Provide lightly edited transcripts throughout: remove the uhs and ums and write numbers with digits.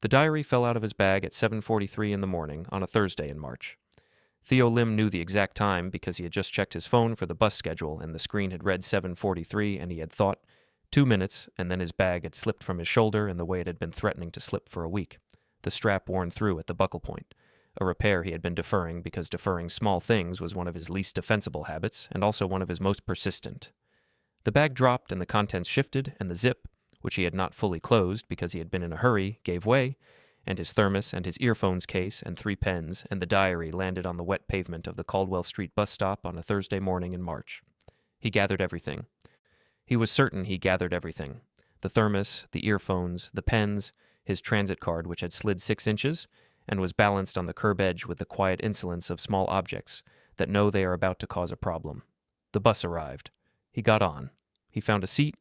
The diary fell out of his bag at 7:43 in the morning on a Thursday in March. Theo Lim knew the exact time because he had just checked his phone for the bus schedule and the screen had read 7:43 and he had thought 2 minutes and then his bag had slipped from his shoulder in the way it had been threatening to slip for a week, the strap worn through at the buckle point, a repair he had been deferring because deferring small things was one of his least defensible habits and also one of his most persistent. The bag dropped and the contents shifted and the zip, which he had not fully closed because he had been in a hurry, gave way, and his thermos and his earphones case and 3 pens and the diary landed on the wet pavement of the Caldwell Street bus stop on a Thursday morning in March. He gathered everything. He was certain he gathered everything. The thermos, the earphones, the pens, his transit card which had slid 6 inches and was balanced on the curb edge with the quiet insolence of small objects that know they are about to cause a problem. The bus arrived. He got on. He found a seat.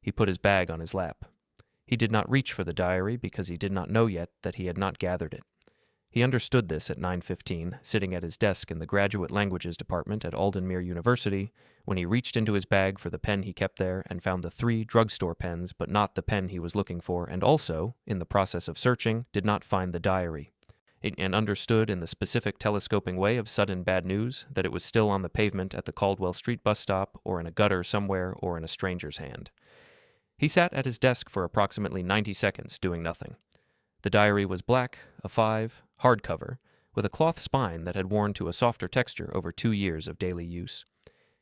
He put his bag on his lap. He did not reach for the diary because he did not know yet that he had not gathered it. He understood this at 9:15, sitting at his desk in the Graduate Languages Department at Aldenmere University, when he reached into his bag for the pen he kept there and found the 3 drugstore pens but not the pen he was looking for and also, in the process of searching, did not find the diary, and understood in the specific telescoping way of sudden bad news that it was still on the pavement at the Caldwell Street bus stop or in a gutter somewhere or in a stranger's hand. He sat at his desk for approximately 90 seconds, doing nothing. The diary was black, a 5, hardcover, with a cloth spine that had worn to a softer texture over 2 years of daily use.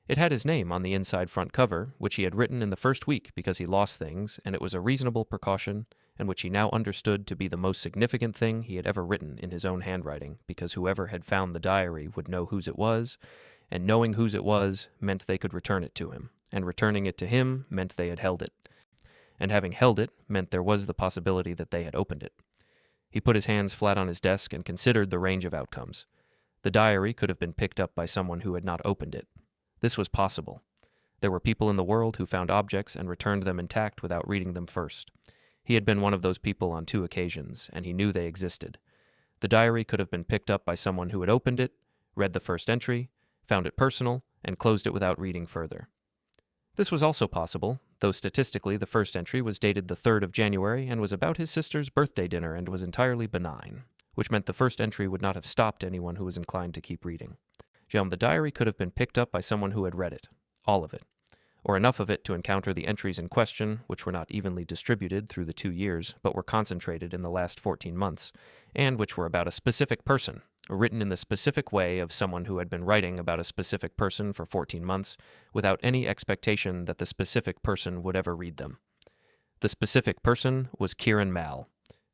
It had his name on the inside front cover, which he had written in the first week because he lost things, and it was a reasonable precaution, and which he now understood to be the most significant thing he had ever written in his own handwriting, because whoever had found the diary would know whose it was, and knowing whose it was meant they could return it to him, and returning it to him meant they had held it. And having held it meant there was the possibility that they had opened it. He put his hands flat on his desk and considered the range of outcomes. The diary could have been picked up by someone who had not opened it. This was possible. There were people in the world who found objects and returned them intact without reading them first. He had been one of those people on 2 occasions, and he knew they existed. The diary could have been picked up by someone who had opened it, read the first entry, found it personal, and closed it without reading further. This was also possible, though statistically the first entry was dated the 3rd of January and was about his sister's birthday dinner and was entirely benign, which meant the first entry would not have stopped anyone who was inclined to keep reading. The diary could have been picked up by someone who had read it, all of it, or enough of it to encounter the entries in question, which were not evenly distributed through the 2 years, but were concentrated in the last 14 months, and which were about a specific person, written in the specific way of someone who had been writing about a specific person for 14 months, without any expectation that the specific person would ever read them. The specific person was Kieran Mall.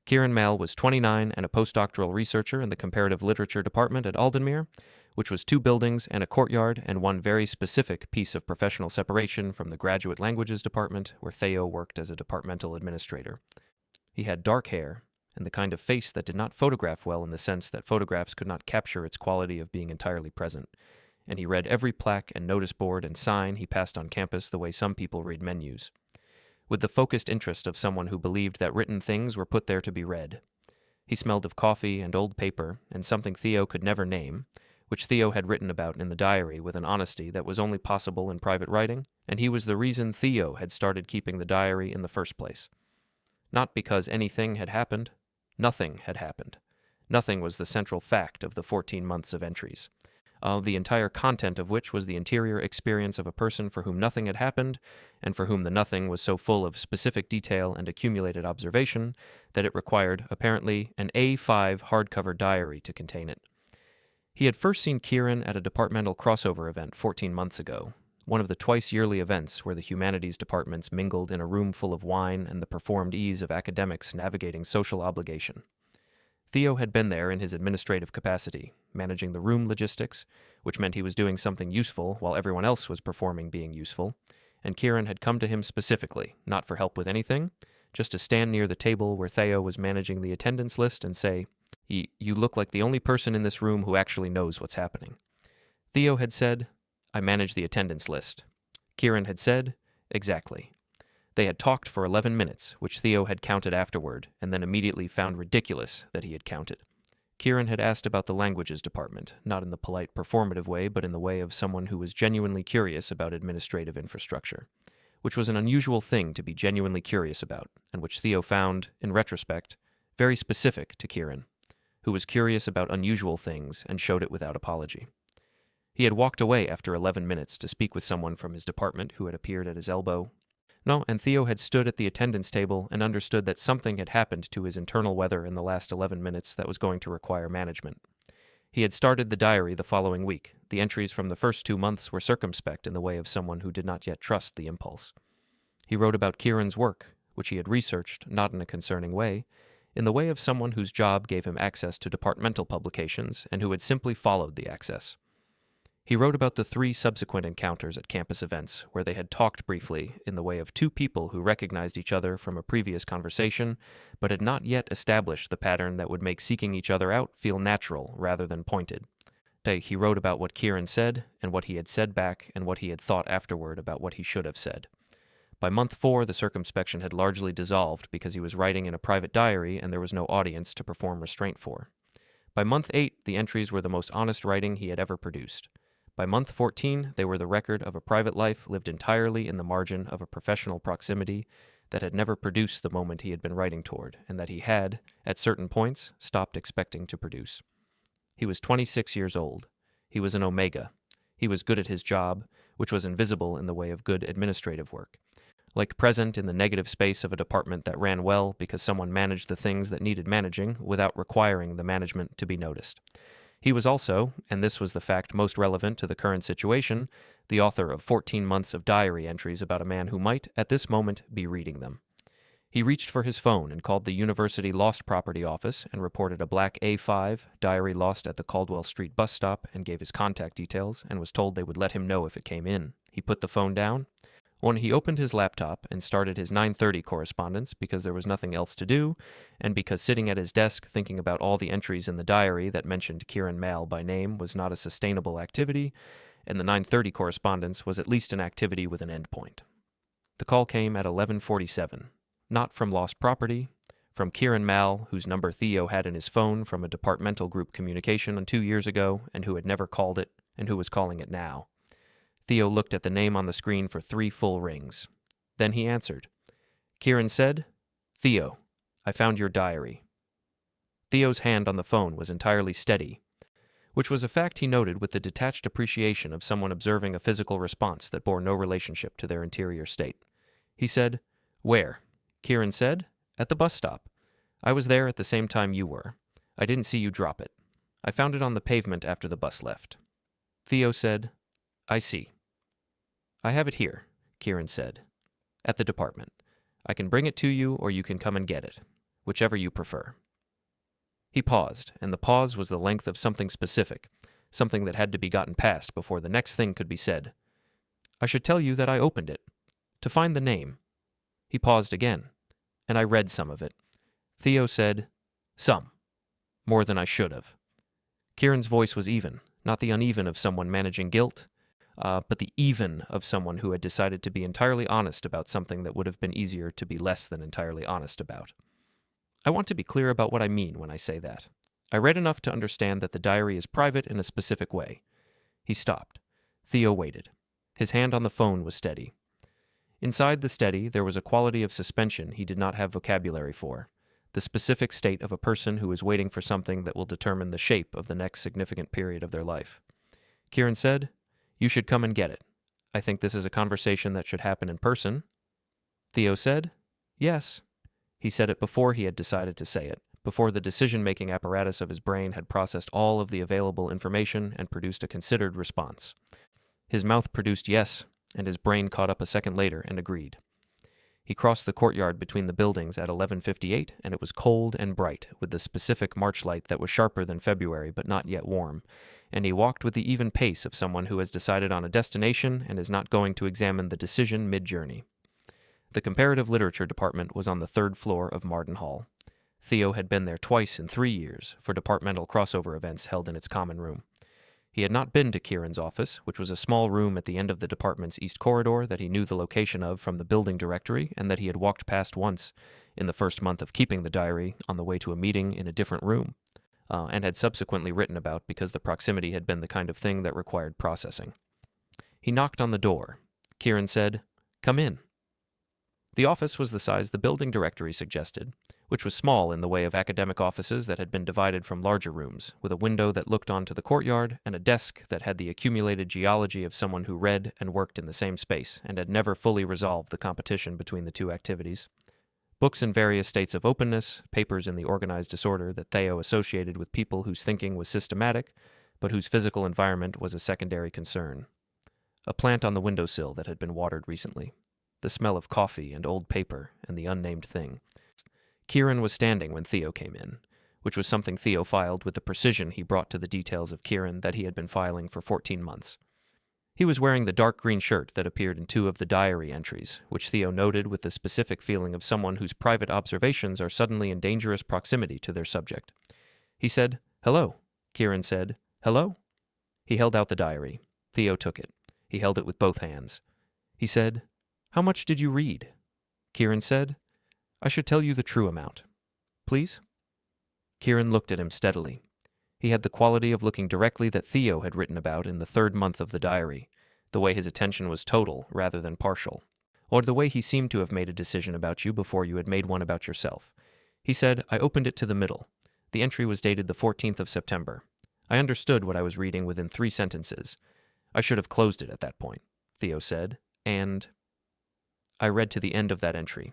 Kieran Mall was 29 and a postdoctoral researcher in the Comparative Literature Department at Aldenmere, which was 2 buildings and a courtyard and one very specific piece of professional separation from the Graduate Languages Department, where Theo worked as a departmental administrator. He had dark hair, and the kind of face that did not photograph well in the sense that photographs could not capture its quality of being entirely present, and he read every plaque and notice board and sign he passed on campus the way some people read menus, with the focused interest of someone who believed that written things were put there to be read. He smelled of coffee and old paper and something Theo could never name, which Theo had written about in the diary with an honesty that was only possible in private writing, and he was the reason Theo had started keeping the diary in the first place. Not because anything had happened. Nothing had happened. Nothing was the central fact of the 14 months of entries, the entire content of which was the interior experience of a person for whom nothing had happened, and for whom the nothing was so full of specific detail and accumulated observation that it required, apparently, an A5 hardcover diary to contain it. He had first seen Kieran at a departmental crossover event 14 months ago, one of the twice-yearly events where the humanities departments mingled in a room full of wine and the performed ease of academics navigating social obligation. Theo had been there in his administrative capacity, managing the room logistics, which meant he was doing something useful while everyone else was performing being useful, and Kieran had come to him specifically, not for help with anything, just to stand near the table where Theo was managing the attendance list and say, "You look like the only person in this room who actually knows what's happening." Theo had said, "I manage the attendance list." Kieran had said, "Exactly." They had talked for 11 minutes, which Theo had counted afterward, and then immediately found ridiculous that he had counted. Kieran had asked about the languages department, not in the polite performative way, but in the way of someone who was genuinely curious about administrative infrastructure, which was an unusual thing to be genuinely curious about, and which Theo found, in retrospect, very specific to Kieran, who was curious about unusual things and showed it without apology. He had walked away after 11 minutes to speak with someone from his department who had appeared at his elbow. No, and Theo had stood at the attendance table and understood that something had happened to his internal weather in the last 11 minutes that was going to require management. He had started the diary the following week. The entries from the first 2 months were circumspect in the way of someone who did not yet trust the impulse. He wrote about Kieran's work, which he had researched, not in a concerning way, in the way of someone whose job gave him access to departmental publications and who had simply followed the access. He wrote about the 3 subsequent encounters at campus events, where they had talked briefly in the way of 2 people who recognized each other from a previous conversation, but had not yet established the pattern that would make seeking each other out feel natural rather than pointed. He wrote about what Kieran said, and what he had said back, and what he had thought afterward about what he should have said. By month 4, the circumspection had largely dissolved because he was writing in a private diary and there was no audience to perform restraint for. By month 8, the entries were the most honest writing he had ever produced. By month 14, they were the record of a private life lived entirely in the margin of a professional proximity that had never produced the moment he had been writing toward, and that he had, at certain points, stopped expecting to produce. He was 26 years old. He was an omega. He was good at his job, which was invisible in the way of good administrative work. Like present in the negative space of a department that ran well because someone managed the things that needed managing without requiring the management to be noticed. He was also, and this was the fact most relevant to the current situation, the author of 14 months of diary entries about a man who might, at this moment, be reading them. He reached for his phone and called the University Lost Property Office and reported a black A5 diary lost at the Caldwell Street bus stop and gave his contact details and was told they would let him know if it came in. He put the phone down. When he opened his laptop and started his 9:30 correspondence because there was nothing else to do, and because sitting at his desk thinking about all the entries in the diary that mentioned Kieran Mal by name was not a sustainable activity, and the 9:30 correspondence was at least an activity with an endpoint. The call came at 11:47, not from lost property, from Kieran Mal, whose number Theo had in his phone from a departmental group communication on 2 years ago, and who had never called it, and who was calling it now. Theo looked at the name on the screen for 3 full rings. Then he answered. Kieran said, "Theo, I found your diary." Theo's hand on the phone was entirely steady, which was a fact he noted with the detached appreciation of someone observing a physical response that bore no relationship to their interior state. He said, "Where?" Kieran said, "At the bus stop. I was there at the same time you were. I didn't see you drop it. I found it on the pavement after the bus left." Theo said, "I see." "I have it here," Kieran said, "at the department. I can bring it to you or you can come and get it, whichever you prefer." He paused, and the pause was the length of something specific, something that had to be gotten past before the next thing could be said. "I should tell you that I opened it. To find the name." He paused again, and I read some of it. Theo said, "Some. More than I should have." Kieran's voice was even, not the uneven of someone managing guilt, but the even of someone who had decided to be entirely honest about something that would have been easier to be less than entirely honest about. I want to be clear about what I mean when I say that. I read enough to understand that the diary is private in a specific way. He stopped. Theo waited. His hand on the phone was steady. Inside the steady, there was a quality of suspension he did not have vocabulary for, the specific state of a person who is waiting for something that will determine the shape of the next significant period of their life. Kieran said, "You should come and get it. I think this is a conversation that should happen in person." Theo said, "Yes." He said it before he had decided to say it, before the decision-making apparatus of his brain had processed all of the available information and produced a considered response. His mouth produced yes, and his brain caught up a second later and agreed. He crossed the courtyard between the buildings at 11:58, and it was cold and bright, with the specific March light that was sharper than February but not yet warm, and he walked with the even pace of someone who has decided on a destination and is not going to examine the decision mid-journey. The comparative literature department was on the 3rd floor of Marden Hall. Theo had been there twice in 3 years for departmental crossover events held in its common room. He had not been to Kieran's office, which was a small room at the end of the department's east corridor that he knew the location of from the building directory and that he had walked past once in the first month of keeping the diary on the way to a meeting in a different room, and had subsequently written about because the proximity had been the kind of thing that required processing. He knocked on the door. Kieran said, "Come in." The office was the size the building directory suggested, which was small in the way of academic offices that had been divided from larger rooms, with a window that looked onto the courtyard and a desk that had the accumulated geology of someone who read and worked in the same space and had never fully resolved the competition between the two activities. Books in various states of openness, papers in the organized disorder that Theo associated with people whose thinking was systematic, but whose physical environment was a secondary concern. A plant on the windowsill that had been watered recently. The smell of coffee and old paper and the unnamed thing. Kieran was standing when Theo came in, which was something Theo filed with the precision he brought to the details of Kieran that he had been filing for 14 months. He was wearing the dark green shirt that appeared in 2 of the diary entries, which Theo noted with the specific feeling of someone whose private observations are suddenly in dangerous proximity to their subject. He said, "Hello." Kieran said, "Hello?" He held out the diary. Theo took it. He held it with both hands. He said, "How much did you read?" Kieran said, "I should tell you the true amount. Please?" Kieran looked at him steadily. He had the quality of looking directly that Theo had written about in the 3rd month of the diary, the way his attention was total rather than partial, or the way he seemed to have made a decision about you before you had made one about yourself. He said, "I opened it to the middle. The entry was dated the 14th of September. I understood what I was reading within 3 sentences. I should have closed it at that point," Theo said, "and I read to the end of that entry.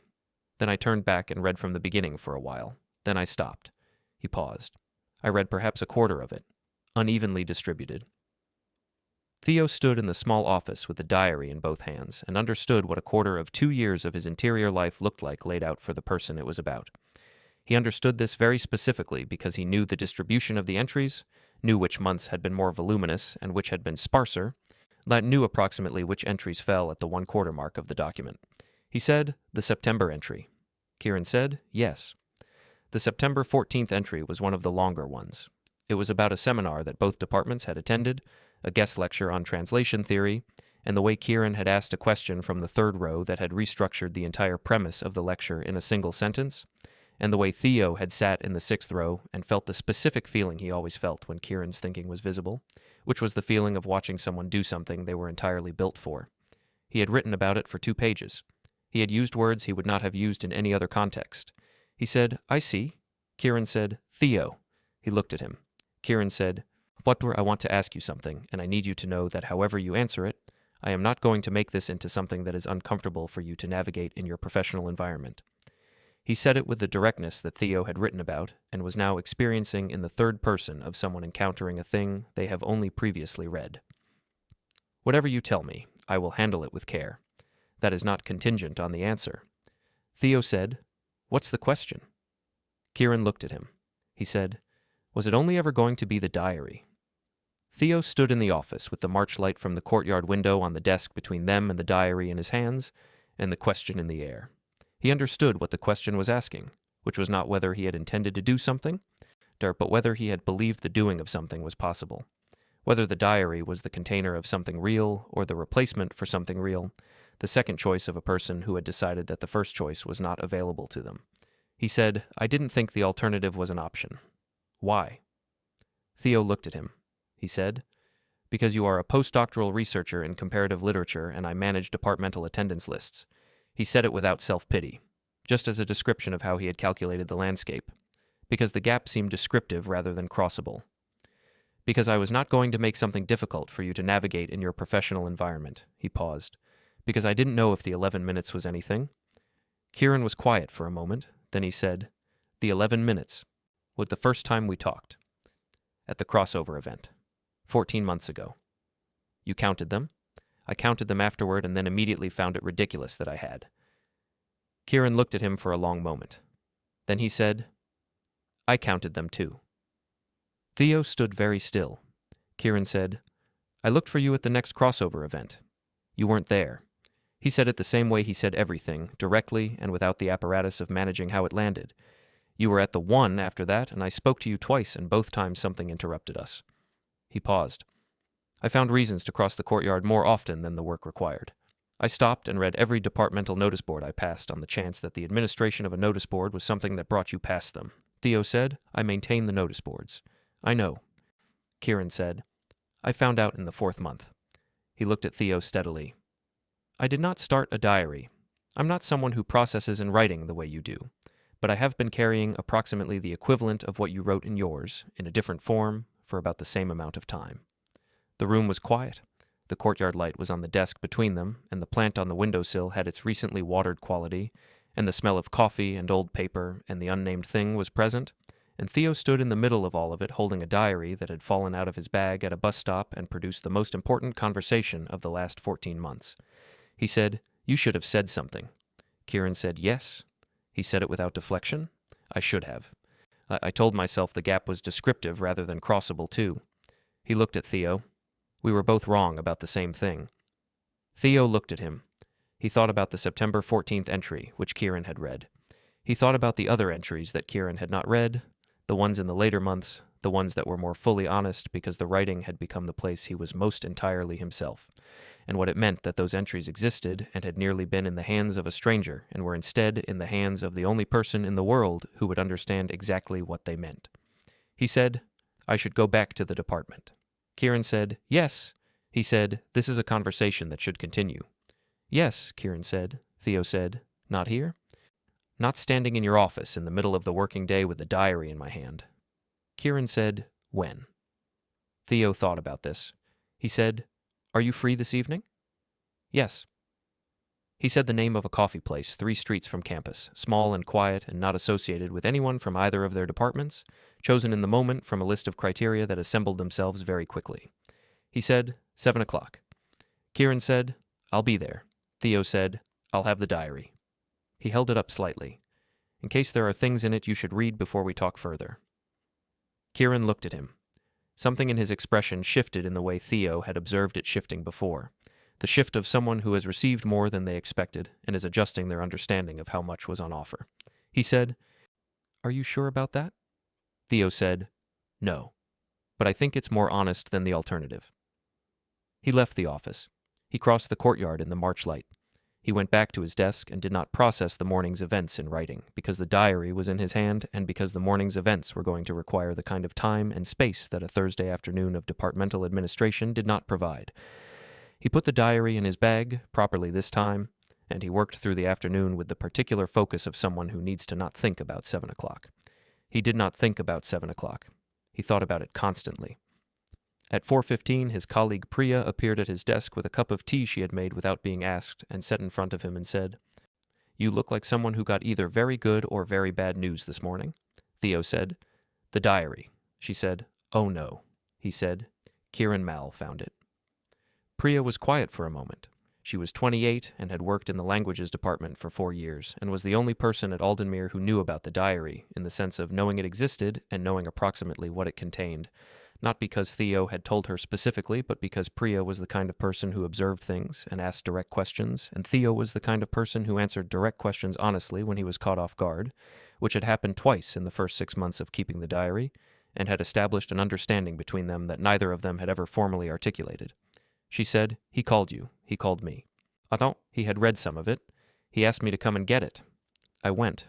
Then I turned back and read from the beginning for a while. Then I stopped." He paused. "I read perhaps a quarter of it, unevenly distributed." Theo stood in the small office with the diary in both hands and understood what a quarter of 2 years of his interior life looked like laid out for the person it was about. He understood this very specifically because he knew the distribution of the entries, knew which months had been more voluminous and which had been sparser, knew approximately which entries fell at the 1/4 mark of the document. He said, "The September entry." Kieran said, "Yes." The September 14th entry was one of the longer ones. It was about a seminar that both departments had attended, a guest lecture on translation theory, and the way Kieran had asked a question from the 3rd row that had restructured the entire premise of the lecture in a single sentence, and the way Theo had sat in the 6th row and felt the specific feeling he always felt when Kieran's thinking was visible, which was the feeling of watching someone do something they were entirely built for. He had written about it for 2 pages. He had used words he would not have used in any other context. He said, "I see." Kieran said, "Theo." He looked at him. Kieran said, "I want to ask you something, and I need you to know that however you answer it, I am not going to make this into something that is uncomfortable for you to navigate in your professional environment." He said it with the directness that Theo had written about and was now experiencing in the 3rd person of someone encountering a thing they have only previously read. "Whatever you tell me, I will handle it with care. That is not contingent on the answer." Theo said, "What's the question?" Kieran looked at him. He said, "Was it only ever going to be the diary?" Theo stood in the office with the March light from the courtyard window on the desk between them and the diary in his hands, and the question in the air. He understood what the question was asking, which was not whether he had intended to do something, but whether he had believed the doing of something was possible. Whether the diary was the container of something real or the replacement for something real, the second choice of a person who had decided that the first choice was not available to them. He said, "I didn't think the alternative was an option." "Why?" Theo looked at him. He said, "Because you are a postdoctoral researcher in comparative literature and I manage departmental attendance lists." He said it without self-pity, just as a description of how he had calculated the landscape. Because the gap seemed descriptive rather than crossable. "Because I was not going to make something difficult for you to navigate in your professional environment." He paused. "Because I didn't know if the 11 minutes was anything." Kieran was quiet for a moment. Then he said, "The 11 minutes. Was the first time we talked. At the crossover event. 14 months ago. You counted them? I counted them afterward and then immediately found it ridiculous that I had." Kieran looked at him for a long moment. Then he said, "I counted them too." Theo stood very still. Kieran said, "I looked for you at the next crossover event. You weren't there." He said it the same way he said everything, directly and without the apparatus of managing how it landed. "You were at the one after that, and I spoke to you twice, and both times something interrupted us." He paused. "I found reasons to cross the courtyard more often than the work required. I stopped and read every departmental notice board I passed on the chance that the administration of a notice board was something that brought you past them." Theo said, "I maintain the notice boards." "I know." Kieran said, "I found out in the 4th month." He looked at Theo steadily. "I did not start a diary. I'm not someone who processes in writing the way you do. but I have been carrying approximately the equivalent of what you wrote in yours, in a different form, for about the same amount of time. The room was quiet. The courtyard light was on the desk between them, and the plant on the windowsill had its recently watered quality, and the smell of coffee and old paper and the unnamed thing was present, and Theo stood in the middle of all of it holding a diary that had fallen out of his bag at a bus stop and produced the most important conversation of the last 14 months. He said, "You should have said something." Kieran said, "Yes." He said it without deflection. I should have. I told myself the gap was descriptive rather than crossable, too. He looked at Theo. We were both wrong about the same thing. Theo looked at him. He thought about the September 14th entry, which Kieran had read. He thought about the other entries that Kieran had not read, the ones in the later months, the ones that were more fully honest because the writing had become the place he was most entirely himself, and what it meant that those entries existed and had nearly been in the hands of a stranger and were instead in the hands of the only person in the world who would understand exactly what they meant. He said, "I should go back to the department." Kieran said, "Yes." He said, "This is a conversation that should continue." "Yes," Kieran said. Theo said, "Not here?" "Not standing in your office in the middle of the working day with the diary in my hand." Kieran said, "When?" Theo thought about this. He said, "Are you free this evening?" "Yes." He said the name of a coffee place 3 streets from campus, small and quiet and not associated with anyone from either of their departments, chosen in the moment from a list of criteria that assembled themselves very quickly. He said, 7 o'clock. Kieran said, "I'll be there." Theo said, "I'll have the diary." He held it up slightly. "In case there are things in it you should read before we talk further." Kieran looked at him. Something in his expression shifted in the way Theo had observed it shifting before. The shift of someone who has received more than they expected and is adjusting their understanding of how much was on offer. He said, "Are you sure about that?" Theo said, "No, but I think it's more honest than the alternative." He left the office. He crossed the courtyard in the March light. He went back to his desk and did not process the morning's events in writing, because the diary was in his hand and because the morning's events were going to require the kind of time and space that a Thursday afternoon of departmental administration did not provide. He put the diary in his bag, properly this time, and he worked through the afternoon with the particular focus of someone who needs to not think about 7 o'clock. He did not think about 7 o'clock. He thought about it constantly. At 4:15, his colleague Priya appeared at his desk with a cup of tea she had made without being asked and sat in front of him and said, "You look like someone who got either very good or very bad news this morning." Theo said, "The diary." She said, "Oh no." He said, "Kieran Mal found it." Priya was quiet for a moment. She was 28 and had worked in the languages department for 4 years and was the only person at Aldenmere who knew about the diary in the sense of knowing it existed and knowing approximately what it contained. Not because Theo had told her specifically, but because Priya was the kind of person who observed things and asked direct questions, and Theo was the kind of person who answered direct questions honestly when he was caught off guard, which had happened twice in the first 6 months of keeping the diary, and had established an understanding between them that neither of them had ever formally articulated. She said, "He called you. He called me." "Attends, he had read some of it. He asked me to come and get it. I went.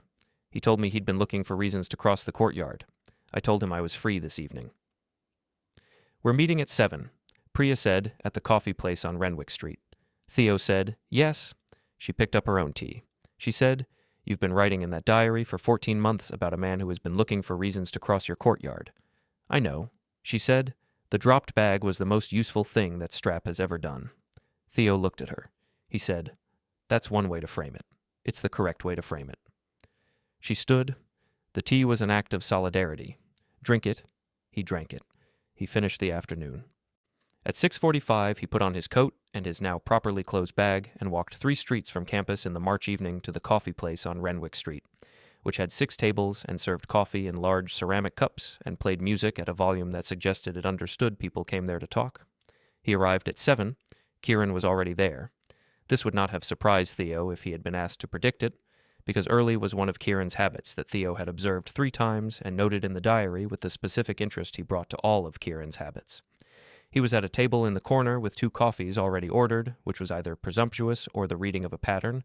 He told me he'd been looking for reasons to cross the courtyard. I told him I was free this evening." "We're meeting at 7, Priya said, at the coffee place on Renwick Street. Theo said, "Yes." She picked up her own tea. She said, "You've been writing in that diary for 14 months about a man who has been looking for reasons to cross your courtyard." "I know." She said, "The dropped bag was the most useful thing that Strap has ever done." Theo looked at her. He said, "That's one way to frame it. It's the correct way to frame it." She stood. The tea was an act of solidarity. Drink it. He drank it. He finished the afternoon. At 6:45, he put on his coat and his now properly closed bag and walked 3 streets from campus in the March evening to the coffee place on Renwick Street, which had 6 tables and served coffee in large ceramic cups and played music at a volume that suggested it understood people came there to talk. He arrived at 7. Kieran was already there. This would not have surprised Theo if he had been asked to predict it, because early was one of Kieran's habits that Theo had observed 3 times and noted in the diary with the specific interest he brought to all of Kieran's habits. He was at a table in the corner with 2 coffees already ordered, which was either presumptuous or the reading of a pattern,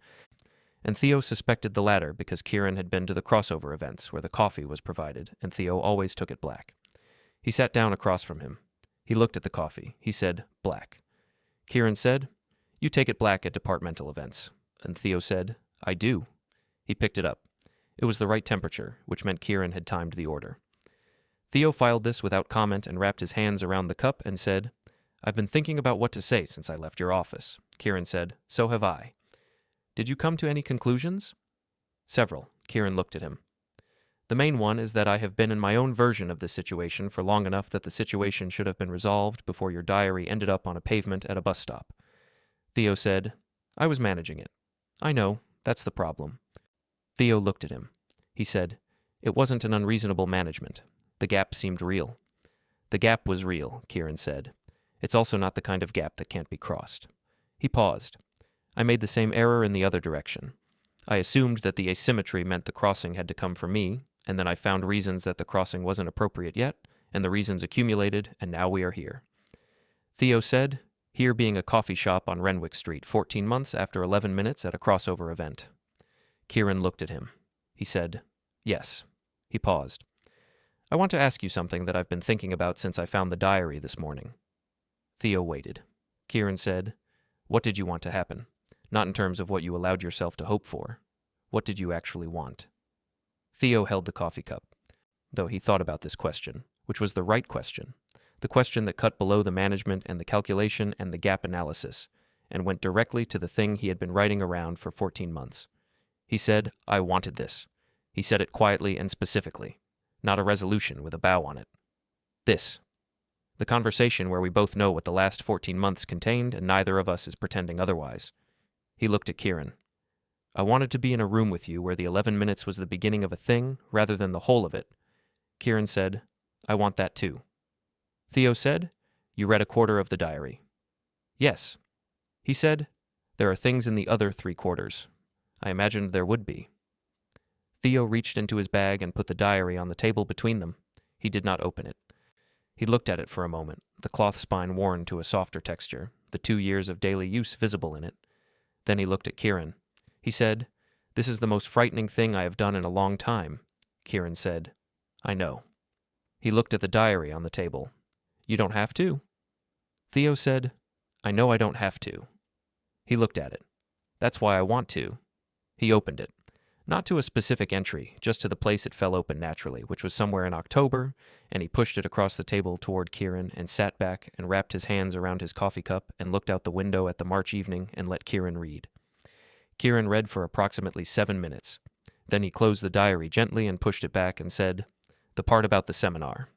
and Theo suspected the latter because Kieran had been to the crossover events where the coffee was provided, and Theo always took it black. He sat down across from him. He looked at the coffee. He said, "Black." Kieran said, "You take it black at departmental events." And Theo said, "I do." He picked it up. It was the right temperature, which meant Kieran had timed the order. Theo filed this without comment and wrapped his hands around the cup and said, "I've been thinking about what to say since I left your office." Kieran said, "So have I." "Did you come to any conclusions?" "Several." Kieran looked at him. "The main one is that I have been in my own version of this situation for long enough that the situation should have been resolved before your diary ended up on a pavement at a bus stop." Theo said, "I was managing it." "I know, that's the problem." Theo looked at him. He said, "It wasn't an unreasonable management. The gap seemed real." "The gap was real," Kieran said. "It's also not the kind of gap that can't be crossed." He paused. "I made the same error in the other direction. I assumed that the asymmetry meant the crossing had to come from me, and then I found reasons that the crossing wasn't appropriate yet, and the reasons accumulated, and now we are here." Theo said, "Here being a coffee shop on Renwick Street 14 months after 11 minutes at a crossover event." Kieran looked at him. He said, "Yes." He paused. "I want to ask you something that I've been thinking about since I found the diary this morning." Theo waited. Kieran said, "What did you want to happen? Not in terms of what you allowed yourself to hope for. What did you actually want?" Theo held the coffee cup, though he thought about this question, which was the right question, the question that cut below the management and the calculation and the gap analysis, and went directly to the thing he had been writing around for 14 months. He said, "I wanted this." He said it quietly and specifically, not a resolution with a bow on it. This. The conversation where we both know what the last 14 months contained and neither of us is pretending otherwise. He looked at Kieran. "I wanted to be in a room with you where the 11 minutes was the beginning of a thing rather than the whole of it." Kieran said, "I want that too." Theo said, "You read a quarter of the diary." "Yes." He said, "There are things in the other 3/4. I imagined there would be." Theo reached into his bag and put the diary on the table between them. He did not open it. He looked at it for a moment, the cloth spine worn to a softer texture, the 2 years of daily use visible in it. Then he looked at Kieran. He said, "This is the most frightening thing I have done in a long time." Kieran said, "I know." He looked at the diary on the table. "You don't have to?" Theo said, "I know I don't have to." He looked at it. "That's why I want to." He opened it. Not to a specific entry, just to the place it fell open naturally, which was somewhere in October, and he pushed it across the table toward Kieran and sat back and wrapped his hands around his coffee cup and looked out the window at the March evening and let Kieran read. Kieran read for approximately 7 minutes. Then he closed the diary gently and pushed it back and said, "The part about the seminar,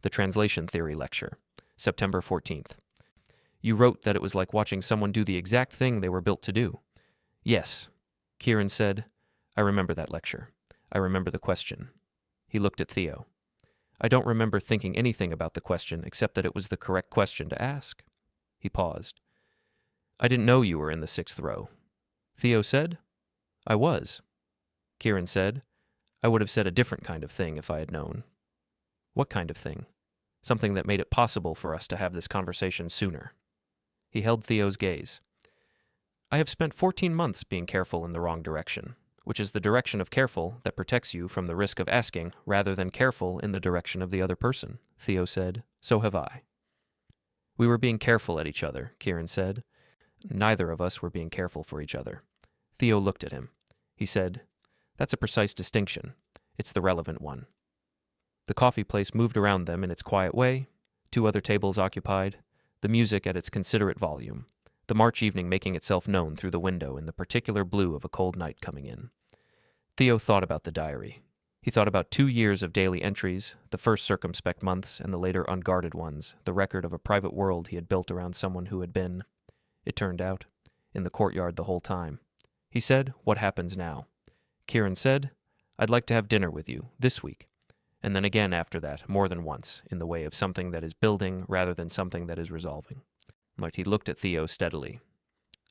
the translation theory lecture, September 14th. You wrote that it was like watching someone do the exact thing they were built to do." "Yes." Kieran said, "I remember that lecture. I remember the question." He looked at Theo. "I don't remember thinking anything about the question except that it was the correct question to ask." He paused. "I didn't know you were in the 6th row." Theo said, "I was." Kieran said, "I would have said a different kind of thing if I had known." "What kind of thing?" "Something that made it possible for us to have this conversation sooner." He held Theo's gaze. "I have spent 14 months being careful in the wrong direction, which is the direction of careful that protects you from the risk of asking rather than careful in the direction of the other person." Theo said, "So have I." "We were being careful at each other," Kieran said. "Neither of us were being careful for each other." Theo looked at him. He said, "That's a precise distinction. It's the relevant one." The coffee place moved around them in its quiet way, 2 other tables occupied, the music at its considerate volume, the March evening making itself known through the window in the particular blue of a cold night coming in. Theo thought about the diary. He thought about 2 years of daily entries, the first circumspect months and the later unguarded ones, the record of a private world he had built around someone who had been, it turned out, in the courtyard the whole time. He said, "What happens now?" Kieran said, "I'd like to have dinner with you, this week." And then again after that, more than once, in the way of something that is building rather than something that is resolving. But he looked at Theo steadily.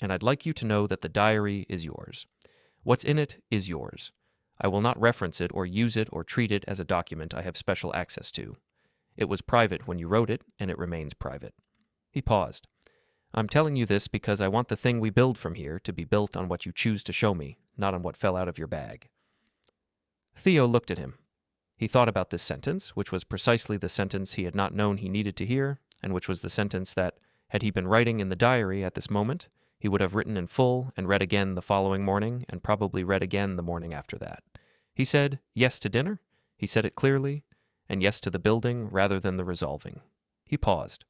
"And I'd like you to know that the diary is yours. What's in it is yours. I will not reference it or use it or treat it as a document I have special access to. It was private when you wrote it, and it remains private." He paused. "I'm telling you this because I want the thing we build from here to be built on what you choose to show me, not on what fell out of your bag." Theo looked at him. He thought about this sentence, which was precisely the sentence he had not known he needed to hear, and which was the sentence that, had he been writing in the diary at this moment, he would have written in full and read again the following morning and probably read again the morning after that. He said yes to dinner, he said it clearly, and yes to the building rather than the resolving. He paused.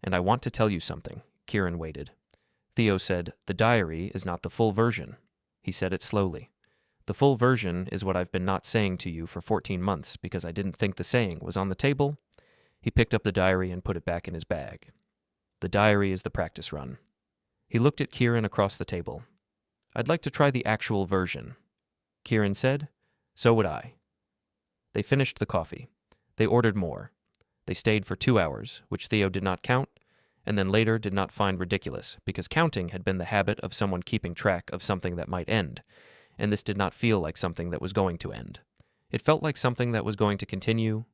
And I want to tell you something. Kieran waited. Theo said, the diary is not the full version. He said it slowly. The full version is what I've been not saying to you for 14 months because I didn't think the saying was on the table. He picked up the diary and put it back in his bag. The diary is the practice run. He looked at Kieran across the table. I'd like to try the actual version. Kieran said, so would I. They finished the coffee. They ordered more. They stayed for 2 hours, which Theo did not count, and then later did not find ridiculous, because counting had been the habit of someone keeping track of something that might end, and this did not feel like something that was going to end. It felt like something that was going to continue,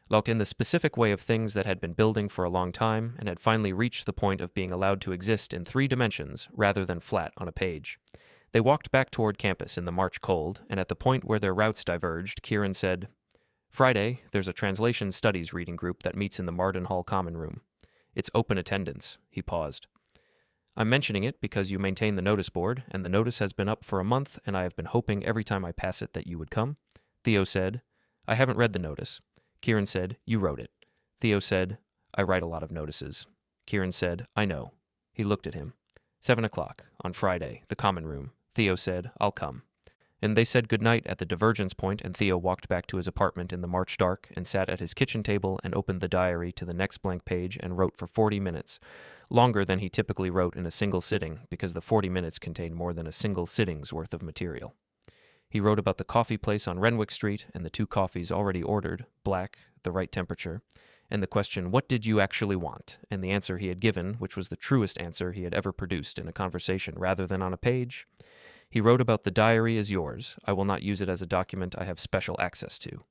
like in the specific way of things that had been building for a long time and had finally reached the point of being allowed to exist in 3 dimensions rather than flat on a page. They walked back toward campus in the March cold, and at the point where their routes diverged, Kieran said, Friday, there's a translation studies reading group that meets in the Marden Hall common room. It's open attendance. He paused. I'm mentioning it because you maintain the notice board, and the notice has been up for a month, and I have been hoping every time I pass it that you would come. Theo said, I haven't read the notice. Kieran said, you wrote it. Theo said, I write a lot of notices. Kieran said, I know. He looked at him. 7 o'clock, on Friday, the common room. Theo said, I'll come. And they said goodnight at the divergence point, and Theo walked back to his apartment in the March dark and sat at his kitchen table and opened the diary to the next blank page and wrote for 40 minutes, longer than he typically wrote in a single sitting because the 40 minutes contained more than a single sitting's worth of material. He wrote about the coffee place on Renwick Street and the 2 coffees already ordered, black, the right temperature, and the question, what did you actually want? And the answer he had given, which was the truest answer he had ever produced in a conversation rather than on a page. He wrote about the diary is yours. I will not use it as a document I have special access to.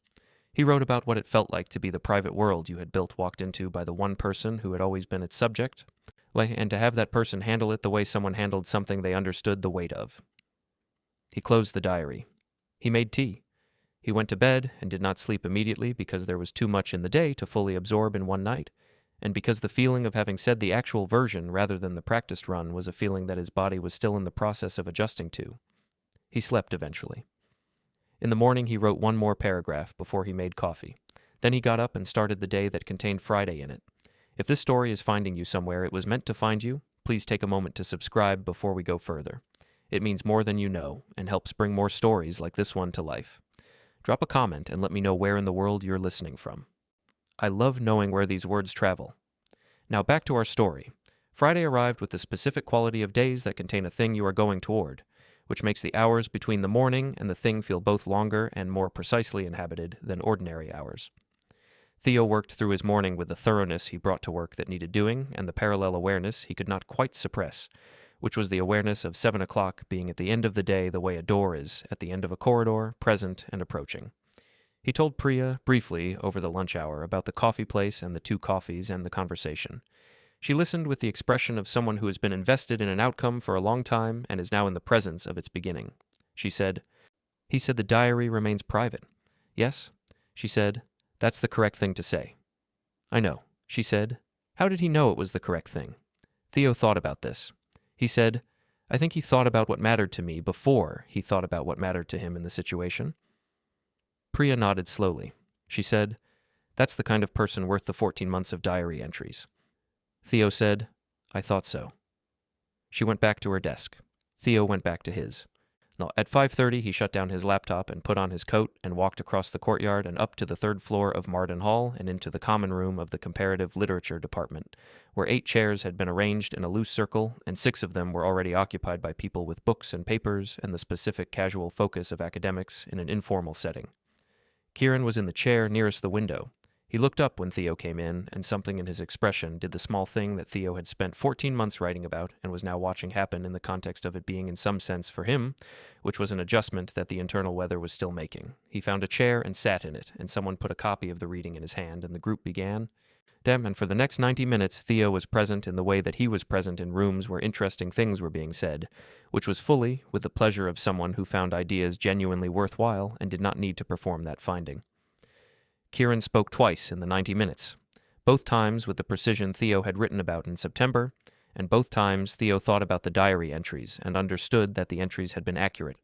He wrote about what it felt like to be the private world you had built walked into by the one person who had always been its subject, and to have that person handle it the way someone handled something they understood the weight of. He closed the diary. He made tea. He went to bed and did not sleep immediately because there was too much in the day to fully absorb in one night, and because the feeling of having said the actual version rather than the practiced run was a feeling that his body was still in the process of adjusting to. He slept eventually. In the morning he wrote 1 more paragraph before he made coffee. Then he got up and started the day that contained Friday in it. If this story is finding you somewhere it was meant to find you, please take a moment to subscribe before we go further. It means more than you know, and helps bring more stories like this one to life. Drop a comment and let me know where in the world you're listening from. I love knowing where these words travel. Now back to our story. Friday arrived with the specific quality of days that contain a thing you are going toward, which makes the hours between the morning and the thing feel both longer and more precisely inhabited than ordinary hours. Theo worked through his morning with the thoroughness he brought to work that needed doing and the parallel awareness he could not quite suppress, which was the awareness of 7 o'clock being at the end of the day the way a door is at the end of a corridor, present and approaching. He told Priya, briefly, over the lunch hour, about the coffee place and the 2 coffees and the conversation. She listened with the expression of someone who has been invested in an outcome for a long time and is now in the presence of its beginning. She said, he said the diary remains private. Yes? She said, that's the correct thing to say. I know. She said, how did he know it was the correct thing? Theo thought about this. He said, I think he thought about what mattered to me before he thought about what mattered to him in the situation. Priya nodded slowly. She said, that's the kind of person worth the 14 months of diary entries. Theo said, I thought so. She went back to her desk. Theo went back to his. Now, at 5:30, he shut down his laptop and put on his coat and walked across the courtyard and up to the 3rd floor of Marden Hall and into the common room of the Comparative Literature Department, where 8 chairs had been arranged in a loose circle, and 6 of them were already occupied by people with books and papers and the specific casual focus of academics in an informal setting. Kieran was in the chair nearest the window. He looked up when Theo came in, and something in his expression did the small thing that Theo had spent 14 months writing about and was now watching happen in the context of it being in some sense for him, which was an adjustment that the internal weather was still making. He found a chair and sat in it, and someone put a copy of the reading in his hand, and the group began. And for the next 90 minutes, Theo was present in the way that he was present in rooms where interesting things were being said, which was fully with the pleasure of someone who found ideas genuinely worthwhile and did not need to perform that finding. Kieran spoke twice in the 90 minutes, both times with the precision Theo had written about in September, and both times Theo thought about the diary entries and understood that the entries had been accurate,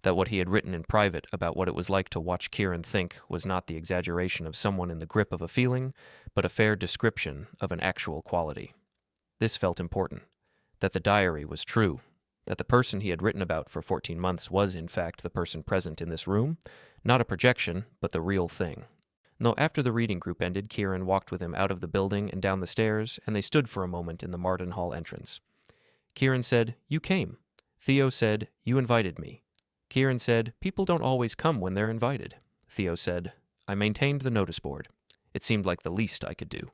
that what he had written in private about what it was like to watch Kieran think was not the exaggeration of someone in the grip of a feeling, but a fair description of an actual quality. This felt important, that the diary was true, that the person he had written about for 14 months was in fact the person present in this room, not a projection, but the real thing. No, after the reading group ended, Kieran walked with him out of the building and down the stairs, and they stood for a moment in the Martin Hall entrance. Kieran said, "You came." Theo said, "You invited me." Kieran said, "People don't always come when they're invited." Theo said, "I maintained the notice board. It seemed like the least I could do."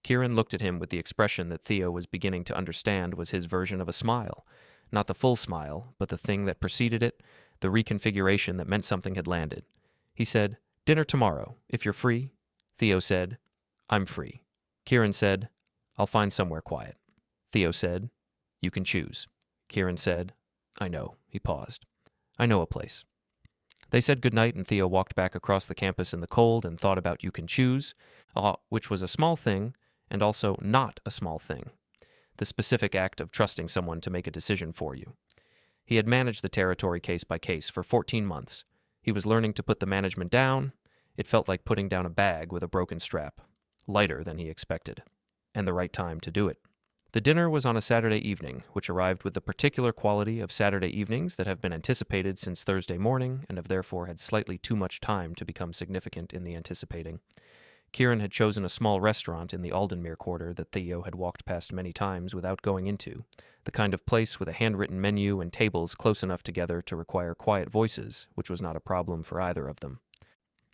Kieran looked at him with the expression that Theo was beginning to understand was his version of a smile. Not the full smile, but the thing that preceded it, the reconfiguration that meant something had landed. He said, "Dinner tomorrow, if you're free." Theo said, "I'm free." Kieran said, "I'll find somewhere quiet." Theo said, "You can choose." Kieran said, "I know." He paused. "I know a place." They said goodnight, and Theo walked back across the campus in the cold and thought about "You can choose," which was a small thing, and also not a small thing. The specific act of trusting someone to make a decision for you. He had managed the territory case by case for 14 months. He was learning to put the management down. It felt like putting down a bag with a broken strap, lighter than he expected, and the right time to do it. The dinner was on a Saturday evening, which arrived with the particular quality of Saturday evenings that have been anticipated since Thursday morning and have therefore had slightly too much time to become significant in the anticipating. Kieran had chosen a small restaurant in the Aldenmere quarter that Theo had walked past many times without going into, the kind of place with a handwritten menu and tables close enough together to require quiet voices, which was not a problem for either of them.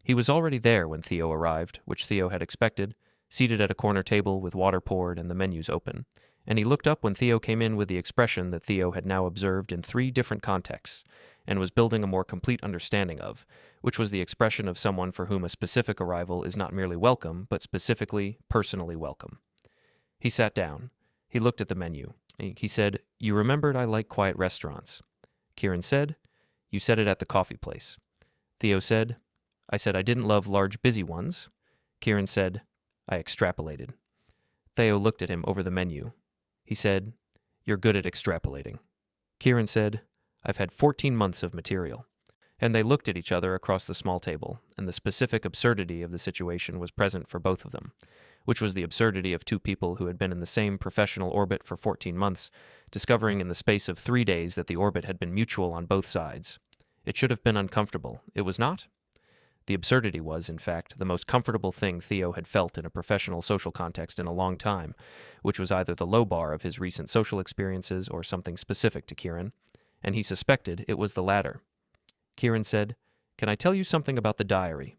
He was already there when Theo arrived, which Theo had expected, seated at a corner table with water poured and the menus open, and he looked up when Theo came in with the expression that Theo had now observed in 3 different contexts, and was building a more complete understanding of, which was the expression of someone for whom a specific arrival is not merely welcome, but specifically, personally welcome. He sat down. He looked at the menu. He said, "You remembered I like quiet restaurants." Kieran said, "You said it at the coffee place." Theo said, "I said I didn't love large, busy ones." Kieran said, "I extrapolated." Theo looked at him over the menu. He said, "You're good at extrapolating." Kieran said, "I've had 14 months of material." And they looked at each other across the small table, and the specific absurdity of the situation was present for both of them, which was the absurdity of 2 people who had been in the same professional orbit for 14 months, discovering in the space of 3 days that the orbit had been mutual on both sides. It should have been uncomfortable. It was not? The absurdity was, in fact, the most comfortable thing Theo had felt in a professional social context in a long time, which was either the low bar of his recent social experiences or something specific to Kieran, and he suspected it was the latter. Kieran said, "Can I tell you something about the diary?"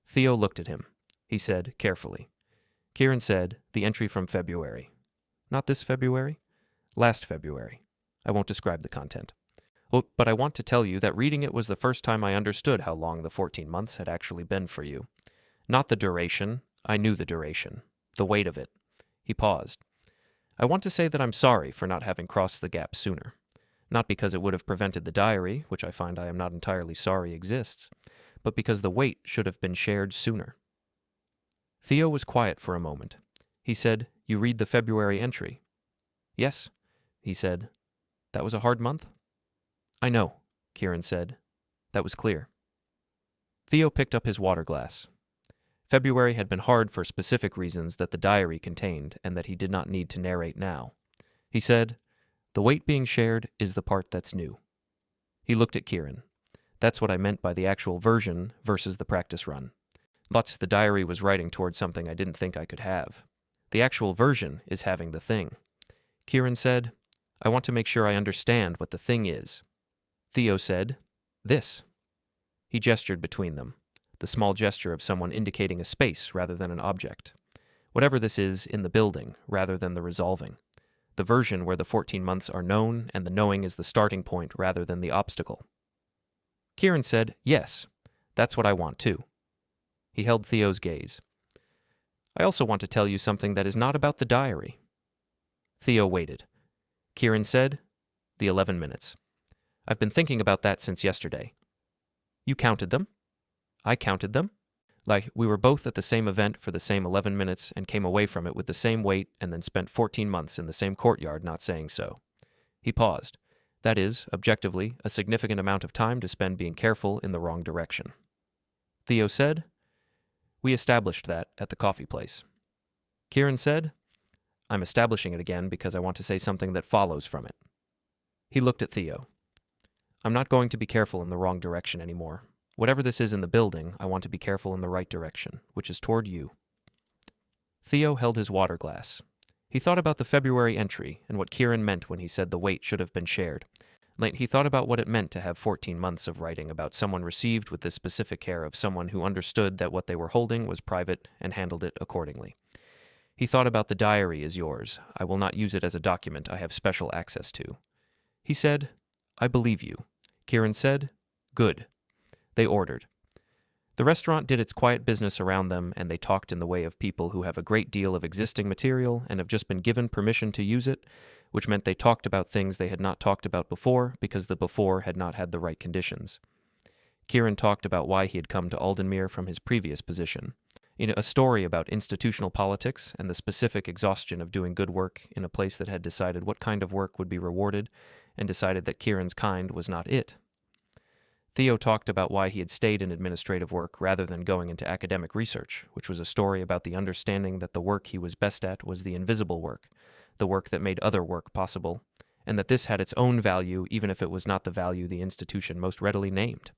Theo looked at him. He said, carefully. Kieran said, "The entry from February." "Not this February?" "Last February. I won't describe the content. Well, but I want to tell you that reading it was the first time I understood how long the 14 months had actually been for you. Not the duration. I knew the duration. The weight of it." He paused. "I want to say that I'm sorry for not having crossed the gap sooner. Not because it would have prevented the diary, which I find I am not entirely sorry exists, but because the weight should have been shared sooner." Theo was quiet for a moment. He said, "You read the February entry?" "Yes," he said. "That was a hard month?" "I know," Kieran said. "That was clear." Theo picked up his water glass. February had been hard for specific reasons that the diary contained and that he did not need to narrate now. He said, "The weight being shared is the part that's new." He looked at Kieran. "That's what I meant by the actual version versus the practice run. But the diary was writing towards something I didn't think I could have. The actual version is having the thing." Kieran said, "I want to make sure I understand what the thing is." Theo said, "This." He gestured between them, the small gesture of someone indicating a space rather than an object. Whatever this is in the building rather than the resolving. The version where the 14 months are known and the knowing is the starting point rather than the obstacle. Kieran said, "Yes, that's what I want too." He held Theo's gaze. "I also want to tell you something that is not about the diary." Theo waited. Kieran said, "The 11 minutes. I've been thinking about that since yesterday." "You counted them?" "I counted them. Like we were both at the same event for the same 11 minutes and came away from it with the same weight and then spent 14 months in the same courtyard not saying so." He paused. That is, objectively, a significant amount of time to spend being careful in the wrong direction. Theo said, "We established that at the coffee place." Kieran said, "I'm establishing it again because I want to say something that follows from it." He looked at Theo. "I'm not going to be careful in the wrong direction anymore. Whatever this is in the building, I want to be careful in the right direction, which is toward you." Theo held his water glass. He thought about the February entry and what Kieran meant when he said the weight should have been shared. He thought about what it meant to have 14 months of writing about someone received with the specific care of someone who understood that what they were holding was private and handled it accordingly. He thought about the diary is yours. I will not use it as a document I have special access to. He said, "I believe you." Kieran said, "Good." They ordered. The restaurant did its quiet business around them, and they talked in the way of people who have a great deal of existing material and have just been given permission to use it, which meant they talked about things they had not talked about before because the before had not had the right conditions. Kieran talked about why he had come to Aldenmere from his previous position. A story about institutional politics and the specific exhaustion of doing good work in a place that had decided what kind of work would be rewarded and decided that Kieran's kind was not it. Theo talked about why he had stayed in administrative work rather than going into academic research, which was a story about the understanding that the work he was best at was the invisible work, the work that made other work possible, and that this had its own value even if it was not the value the institution most readily named.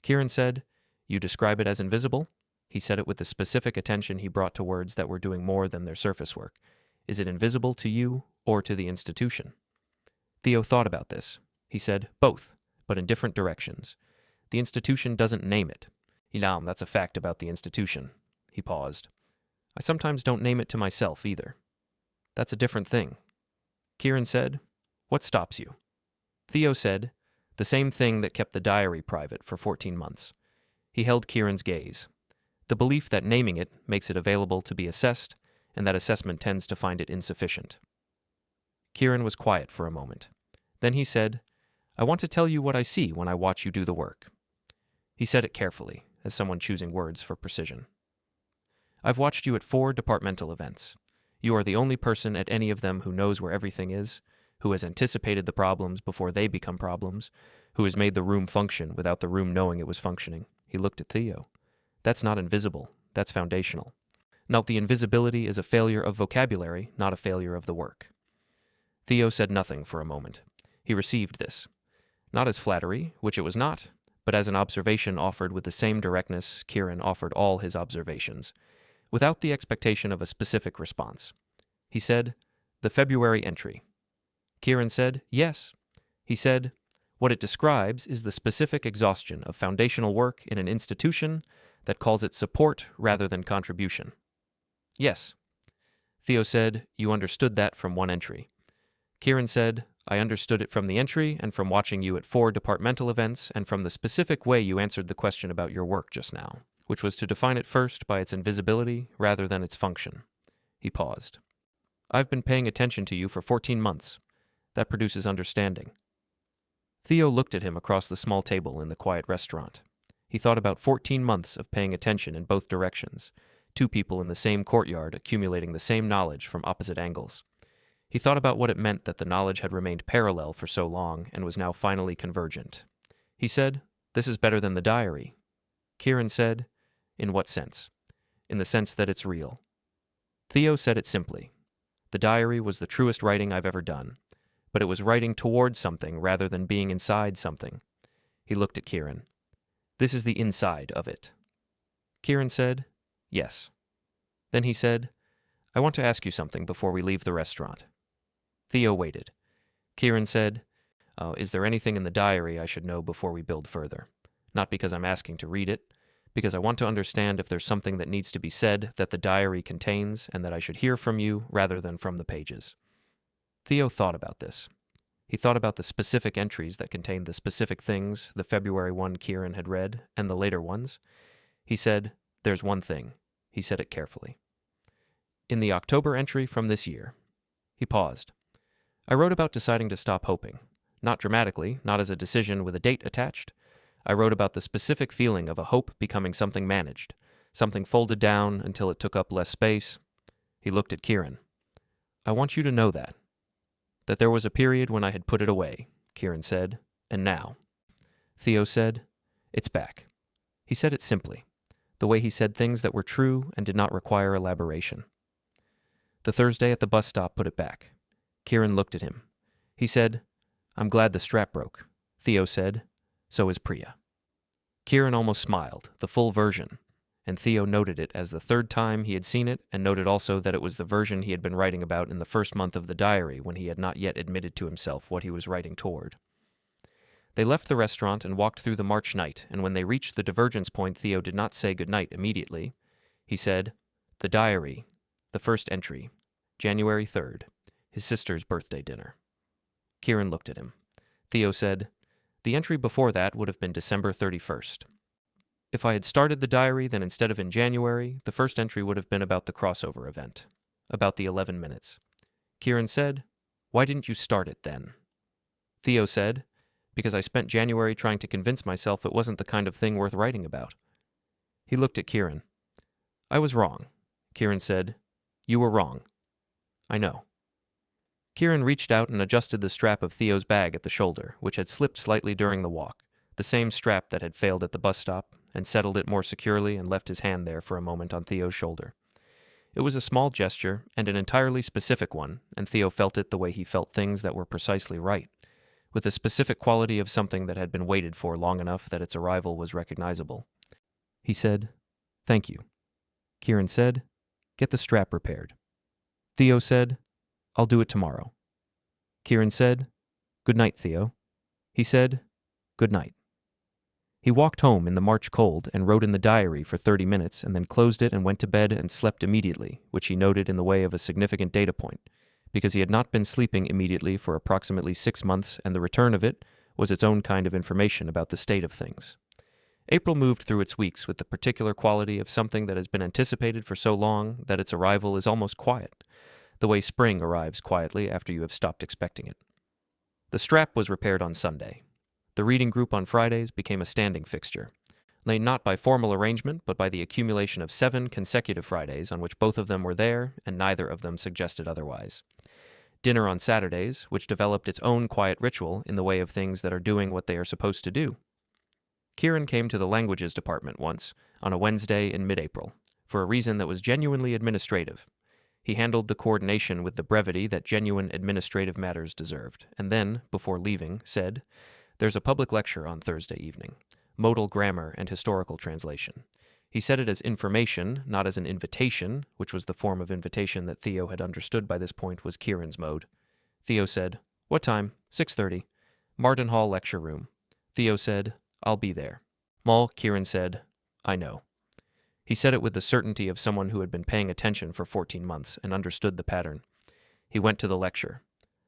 Kieran said, "You describe it as invisible?" He said it with the specific attention he brought to words that were doing more than their surface work. "Is it invisible to you or to the institution?" Theo thought about this. He said, "Both, but in different directions. The institution doesn't name it." "Ilham, that's a fact about the institution." He paused. "I sometimes don't name it to myself either." "That's a different thing." Kieran said, "What stops you?" Theo said, "The same thing that kept the diary private for 14 months. He held Kieran's gaze. The belief that naming it makes it available to be assessed, and that assessment tends to find it insufficient. Kieran was quiet for a moment. Then he said, "I want to tell you what I see when I watch you do the work." He said it carefully, as someone choosing words for precision. "I've watched you at 4 departmental events. You are the only person at any of them who knows where everything is, who has anticipated the problems before they become problems, who has made the room function without the room knowing it was functioning." He looked at Theo. "That's not invisible. That's foundational. Now, the invisibility is a failure of vocabulary, not a failure of the work." Theo said nothing for a moment. He received this. Not as flattery, which it was not, but as an observation offered with the same directness Kieran offered all his observations, without the expectation of a specific response. He said, "The February entry." Kieran said, "Yes." He said, "What it describes is the specific exhaustion of foundational work in an institution that calls it support rather than contribution." "Yes." Theo said, "You understood that from one entry." Kieran said, "I understood it from the entry and from watching you at 4 departmental events and from the specific way you answered the question about your work just now, which was to define it first by its invisibility rather than its function." He paused. "I've been paying attention to you for 14 months. That produces understanding." Theo looked at him across the small table in the quiet restaurant. He thought about 14 months of paying attention in both directions, 2 people in the same courtyard accumulating the same knowledge from opposite angles. He thought about what it meant that the knowledge had remained parallel for so long and was now finally convergent. He said, "This is better than the diary." Kieran said, "In what sense?" "In the sense that it's real." Theo said it simply. The diary was the truest writing I've ever done, but it was writing towards something rather than being inside something. He looked at Kieran. "This is the inside of it." Kieran said, "Yes." Then he said, "I want to ask you something before we leave the restaurant." Theo waited. Kieran said, "Is there anything in the diary I should know before we build further? Not because I'm asking to read it, because I want to understand if there's something that needs to be said that the diary contains and that I should hear from you rather than from the pages." Theo thought about this. He thought about the specific entries that contained the specific things the February one Kieran had read and the later ones. He said, "There's one thing." He said it carefully. "In the October entry from this year." He paused. "I wrote about deciding to stop hoping. Not dramatically, not as a decision with a date attached. I wrote about the specific feeling of a hope becoming something managed, something folded down until it took up less space." He looked at Kieran. "I want you to know that there was a period when I had put it away." Kieran said. And now? Theo said, It's back. He said it simply, the way he said things that were true and did not require elaboration. The Thursday at the bus stop put it back. Kieran looked at him. He said, I'm glad the strap broke. Theo said, So is Priya. Kieran almost smiled, the full version, and Theo noted it as the third time he had seen it, and noted also that it was the version he had been writing about in the first month of the diary when he had not yet admitted to himself what he was writing toward. They left the restaurant and walked through the March night, and when they reached the divergence point, Theo did not say good night immediately. He said, The diary, the first entry, January 3rd, his sister's birthday dinner. Kieran looked at him. Theo said, The entry before that would have been December 31st. If I had started the diary, then instead of in January, the first entry would have been about the crossover event, about the 11 minutes. Kieran said, Why didn't you start it then? Theo said, Because I spent January trying to convince myself it wasn't the kind of thing worth writing about. He looked at Kieran. I was wrong. Kieran said, You were wrong. I know. Kieran reached out and adjusted the strap of Theo's bag at the shoulder, which had slipped slightly during the walk, the same strap that had failed at the bus stop, and settled it more securely and left his hand there for a moment on Theo's shoulder. It was a small gesture, and an entirely specific one, and Theo felt it the way he felt things that were precisely right, with the specific quality of something that had been waited for long enough that its arrival was recognizable. He said, Thank you. Kieran said, Get the strap repaired. Theo said, I'll do it tomorrow. Kieran said, Good night, Theo. He said, Good night. He walked home in the March cold and wrote in the diary for 30 minutes and then closed it and went to bed and slept immediately, which he noted in the way of a significant data point, because he had not been sleeping immediately for approximately 6 months, and the return of it was its own kind of information about the state of things. April moved through its weeks with the particular quality of something that has been anticipated for so long that its arrival is almost quiet, the way spring arrives quietly after you have stopped expecting it. The strap was repaired on Sunday. The reading group on Fridays became a standing fixture, lay not by formal arrangement, but by the accumulation of 7 consecutive Fridays on which both of them were there, and neither of them suggested otherwise. Dinner on Saturdays, which developed its own quiet ritual in the way of things that are doing what they are supposed to do. Kieran came to the languages department once, on a Wednesday in mid-April, for a reason that was genuinely administrative. He handled the coordination with the brevity that genuine administrative matters deserved, and then, before leaving, said, There's a public lecture on Thursday evening, modal grammar and historical translation. He said it as information, not as an invitation, which was the form of invitation that Theo had understood by this point was Kieran's mode. Theo said, What time? 6:30. Marden Hall lecture room. Theo said, I'll be there. Kieran said, I know. He said it with the certainty of someone who had been paying attention for 14 months and understood the pattern. He went to the lecture.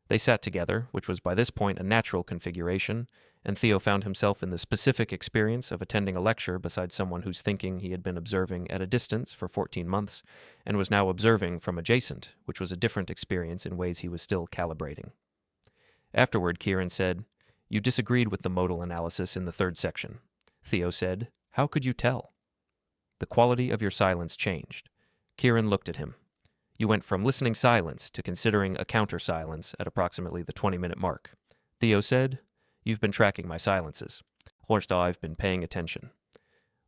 They sat together, which was by this point a natural configuration, and Theo found himself in the specific experience of attending a lecture beside someone whose thinking he had been observing at a distance for 14 months, and was now observing from adjacent, which was a different experience in ways he was still calibrating. Afterward, Kieran said, You disagreed with the modal analysis in the 3rd section. Theo said, How could you tell? The quality of your silence changed. Kieran looked at him. You went from listening silence to considering a counter-silence at approximately the 20-minute mark. Theo said, You've been tracking my silences. I've been paying attention.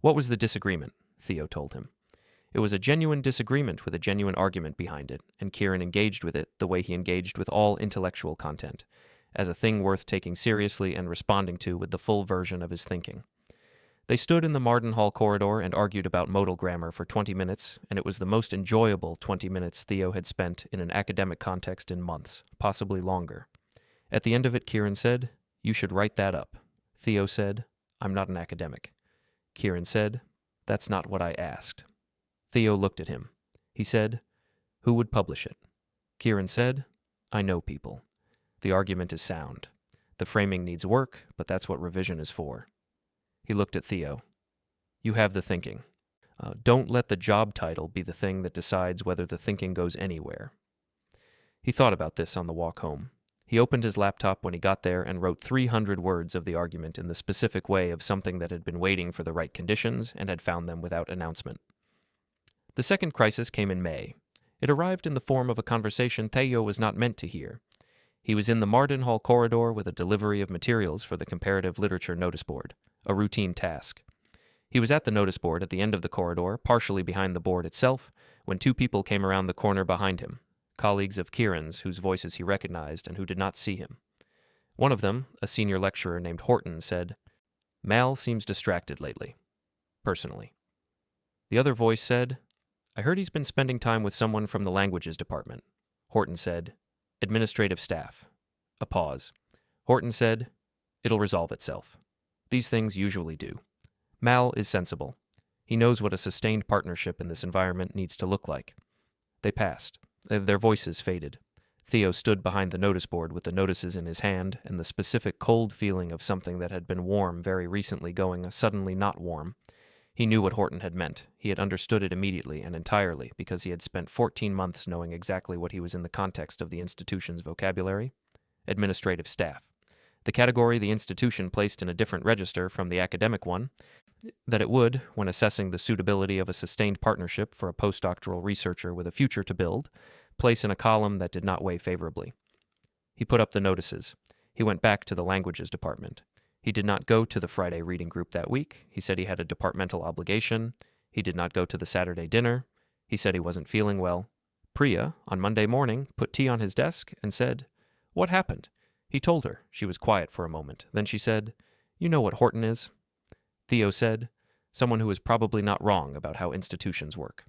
What was the disagreement? Theo told him. It was a genuine disagreement with a genuine argument behind it, and Kieran engaged with it the way he engaged with all intellectual content, as a thing worth taking seriously and responding to with the full version of his thinking. They stood in the Marden Hall corridor and argued about modal grammar for 20 minutes, and it was the most enjoyable 20 minutes Theo had spent in an academic context in months, possibly longer. At the end of it, Kieran said, You should write that up. Theo said, I'm not an academic. Kieran said, That's not what I asked. Theo looked at him. He said, Who would publish it? Kieran said, I know people. The argument is sound. The framing needs work, but that's what revision is for. He looked at Theo. You have the thinking. Don't let the job title be the thing that decides whether the thinking goes anywhere. He thought about this on the walk home. He opened his laptop when he got there and wrote 300 words of the argument in the specific way of something that had been waiting for the right conditions and had found them without announcement. The second crisis came in May. It arrived in the form of a conversation Theo was not meant to hear. He was in the Marden Hall corridor with a delivery of materials for the comparative literature notice board, a routine task. He was at the notice board at the end of the corridor, partially behind the board itself, when two people came around the corner behind him, colleagues of Kieran's whose voices he recognized and who did not see him. One of them, a senior lecturer named Horton, said, "Mal seems distracted lately. Personally." The other voice said, "I heard he's been spending time with someone from the languages department." Horton said, "Administrative staff." A pause. Horton said, "It'll resolve itself. These things usually do. Mal is sensible. He knows what a sustained partnership in this environment needs to look like." They passed. Their voices faded. Theo stood behind the notice board with the notices in his hand and the specific cold feeling of something that had been warm very recently going suddenly not warm. He knew what Horton had meant. He had understood it immediately and entirely because he had spent 14 months knowing exactly what he was in the context of the institution's vocabulary. Administrative staff. The category the institution placed in a different register from the academic one, that it would, when assessing the suitability of a sustained partnership for a postdoctoral researcher with a future to build, place in a column that did not weigh favorably. He put up the notices. He went back to the languages department. He did not go to the Friday reading group that week. He said he had a departmental obligation. He did not go to the Saturday dinner. He said he wasn't feeling well. Priya, on Monday morning, put tea on his desk and said, "What happened?" He told her. She was quiet for a moment. Then she said, "You know what Horton is?" Theo said, "Someone who is probably not wrong about how institutions work."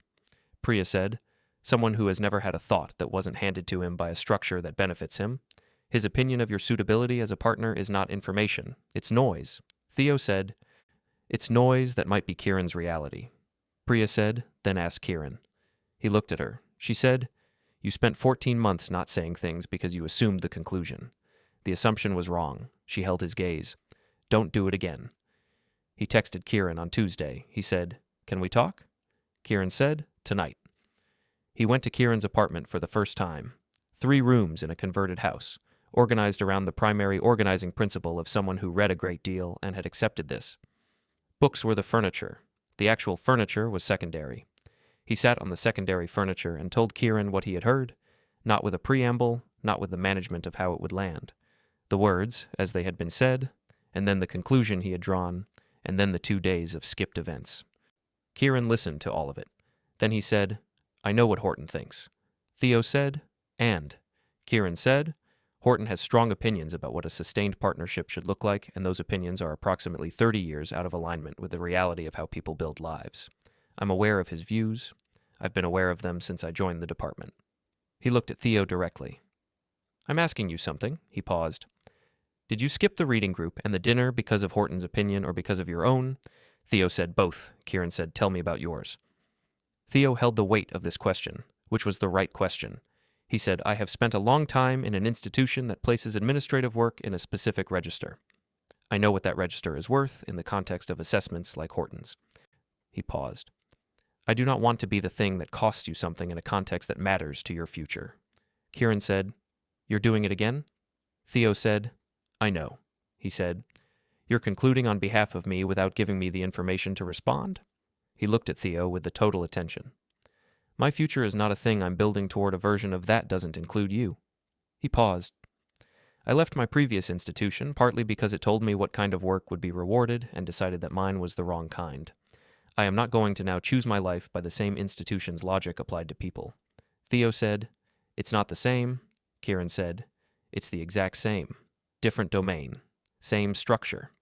Priya said, "Someone who has never had a thought that wasn't handed to him by a structure that benefits him. His opinion of your suitability as a partner is not information. It's noise." Theo said, "It's noise that might be Kieran's reality." Priya said, then asked Kieran. He looked at her. She said, "You spent 14 months not saying things because you assumed the conclusion. The assumption was wrong." She held his gaze. "Don't do it again." He texted Kieran on Tuesday. He said, "Can we talk?" Kieran said, "Tonight." He went to Kieran's apartment for the first time. 3 rooms in a converted house, organized around the primary organizing principle of someone who read a great deal and had accepted this. Books were the furniture. The actual furniture was secondary. He sat on the secondary furniture and told Kieran what he had heard, not with a preamble, not with the management of how it would land. The words, as they had been said, and then the conclusion he had drawn, and then the 2 days of skipped events. Kieran listened to all of it. Then he said, "I know what Horton thinks." Theo said, "And." Kieran said, "Horton has strong opinions about what a sustained partnership should look like, and those opinions are approximately 30 years out of alignment with the reality of how people build lives. I'm aware of his views. I've been aware of them since I joined the department." He looked at Theo directly. "I'm asking you something." He paused. "Did you skip the reading group and the dinner because of Horton's opinion or because of your own?" Theo said both. Kieran said, "Tell me about yours." Theo held the weight of this question, which was the right question. He said, "I have spent a long time in an institution that places administrative work in a specific register. I know what that register is worth in the context of assessments like Horton's." He paused. "I do not want to be the thing that costs you something in a context that matters to your future." Kieran said, "You're doing it again?" Theo said, "I know." He said, "You're concluding on behalf of me without giving me the information to respond?" He looked at Theo with the total attention. "My future is not a thing I'm building toward a version of that doesn't include you." He paused. "I left my previous institution partly because it told me what kind of work would be rewarded and decided that mine was the wrong kind. I am not going to now choose my life by the same institution's logic applied to people." Theo said, "It's not the same." Kieran said, "It's the exact same. Different domain. Same structure."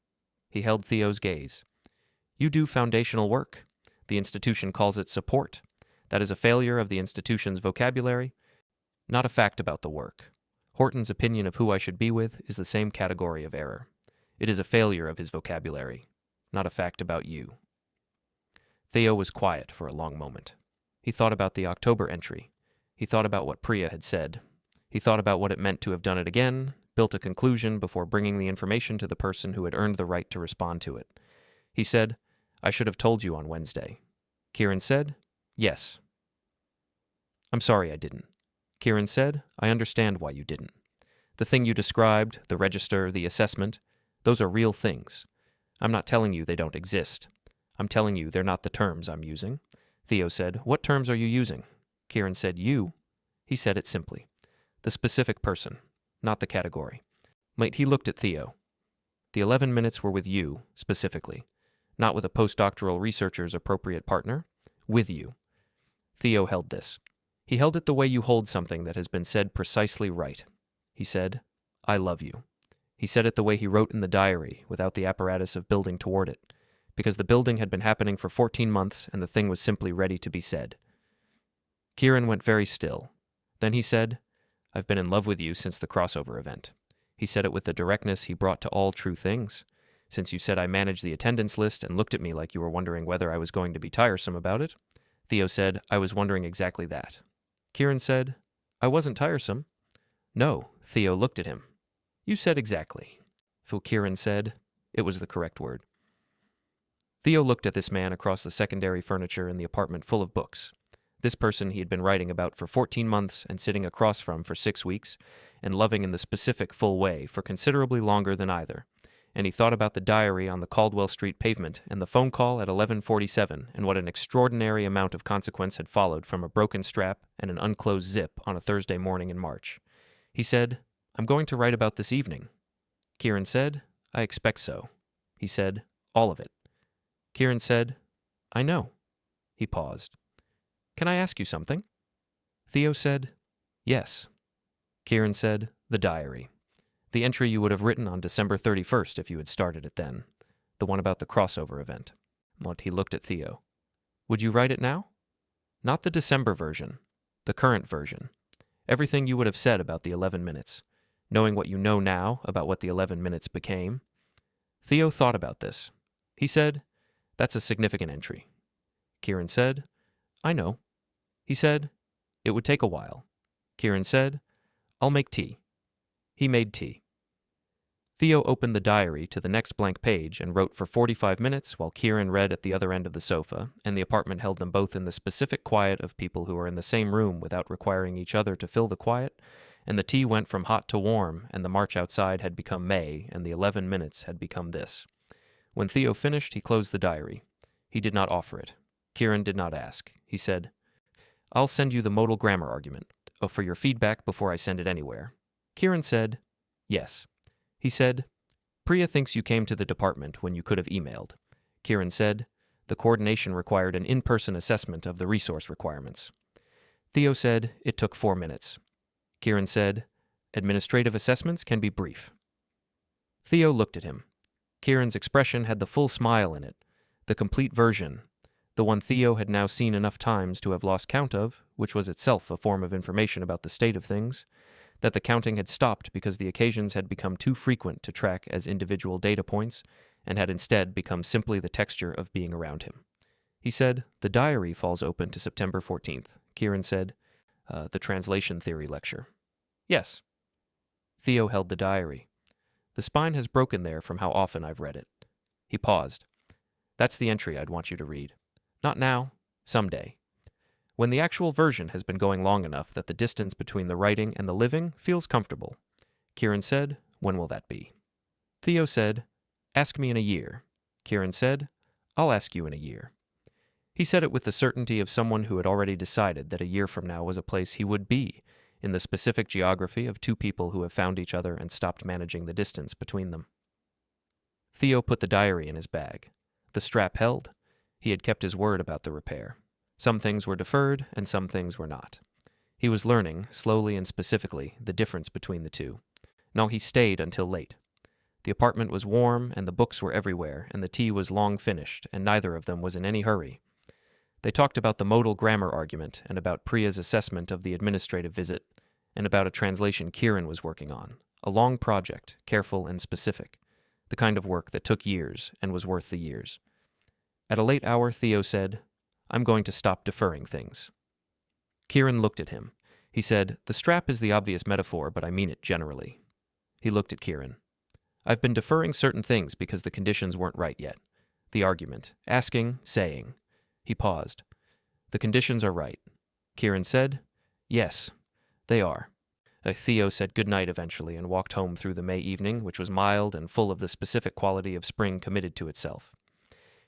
He held Theo's gaze. "You do foundational work. The institution calls it support. That is a failure of the institution's vocabulary, not a fact about the work. Horton's opinion of who I should be with is the same category of error. It is a failure of his vocabulary, not a fact about you." Theo was quiet for a long moment. He thought about the October entry. He thought about what Priya had said. He thought about what it meant to have done it again, built a conclusion before bringing the information to the person who had earned the right to respond to it. He said, "I should have told you on Wednesday." Kieran said, "Yes." "I'm sorry I didn't." Kieran said, "I understand why you didn't. The thing you described, the register, the assessment, those are real things. I'm not telling you they don't exist. I'm telling you they're not the terms I'm using." Theo said, "What terms are you using?" Kieran said, "You." He said it simply. "The specific person. not the category. He looked at Theo. The 11 minutes were with you, specifically. Not with a postdoctoral researcher's appropriate partner. With you. Theo held this. He held it the way you hold something that has been said precisely right. He said, I love you. He said it the way he wrote in the diary, without the apparatus of building toward it, because the building had been happening for 14 months and the thing was simply ready to be said. Kieran went very still. Then he said, I've been in love with you since the crossover event. He said it with the directness he brought to all true things. Since you said I managed the attendance list and looked at me like you were wondering whether I was going to be tiresome about it, Theo said, I was wondering exactly that. Kieran said, I wasn't tiresome. No, Theo looked at him. You said exactly. Kieran said, it was the correct word. Theo looked at this man across the secondary furniture in the apartment full of books. This person he had been writing about for 14 months and sitting across from for 6 weeks, and loving in the specific full way for considerably longer than either. And he thought about the diary on the Caldwell Street pavement and the phone call at 11:47 and what an extraordinary amount of consequence had followed from a broken strap and an unclosed zip on a Thursday morning in March. He said, I'm going to write about this evening. Kieran said, I expect so. He said, all of it. Kieran said, I know. He paused. Can I ask you something? Theo said, yes. Kieran said, the diary. The entry you would have written on December 31st if you had started it then. The one about the crossover event. He looked at Theo. Would you write it now? Not the December version. The current version. Everything you would have said about the 11 minutes. Knowing what you know now about what the 11 minutes became. Theo thought about this. He said, that's a significant entry. Kieran said, I know. He said, it would take a while. Kieran said, I'll make tea. He made tea. Theo opened the diary to the next blank page and wrote for 45 minutes while Kieran read at the other end of the sofa, and the apartment held them both in the specific quiet of people who are in the same room without requiring each other to fill the quiet, and the tea went from hot to warm, and the March outside had become May, and the 11 minutes had become this. When Theo finished, he closed the diary. He did not offer it. Kieran did not ask. He said, I'll send you the modal grammar argument, for your feedback before I send it anywhere. Kieran said, yes. He said, Priya thinks you came to the department when you could have emailed. Kieran said, the coordination required an in-person assessment of the resource requirements. Theo said, it took 4 minutes. Kieran said, administrative assessments can be brief. Theo looked at him. Kieran's expression had the full smile in it, the complete version, the one Theo had now seen enough times to have lost count of, which was itself a form of information about the state of things, that the counting had stopped because the occasions had become too frequent to track as individual data points and had instead become simply the texture of being around him. He said, the diary falls open to September 14th. Kieran said, the translation theory lecture. Yes. Theo held the diary. The spine has broken there from how often I've read it. He paused. That's the entry I'd want you to read. Not now, someday. When the actual version has been going long enough that the distance between the writing and the living feels comfortable. Kieran said, when will that be? Theo said, ask me in a year. Kieran said, I'll ask you in a year. He said it with the certainty of someone who had already decided that a year from now was a place he would be, in the specific geography of two people who have found each other and stopped managing the distance between them. Theo put the diary in his bag. The strap held. He had kept his word about the repair. Some things were deferred, and some things were not. He was learning, slowly and specifically, the difference between the two. Now he stayed until late. The apartment was warm, and the books were everywhere, and the tea was long finished, and neither of them was in any hurry. They talked about the modal grammar argument, and about Priya's assessment of the administrative visit, and about a translation Kieran was working on, a long project, careful and specific, the kind of work that took years and was worth the years. At a late hour, Theo said, I'm going to stop deferring things. Kieran looked at him. He said, the strap is the obvious metaphor, but I mean it generally. He looked at Kieran. I've been deferring certain things because the conditions weren't right yet. The argument. Asking, saying. He paused. The conditions are right. Kieran said, yes, they are. Theo said goodnight eventually and walked home through the May evening, which was mild and full of the specific quality of spring committed to itself.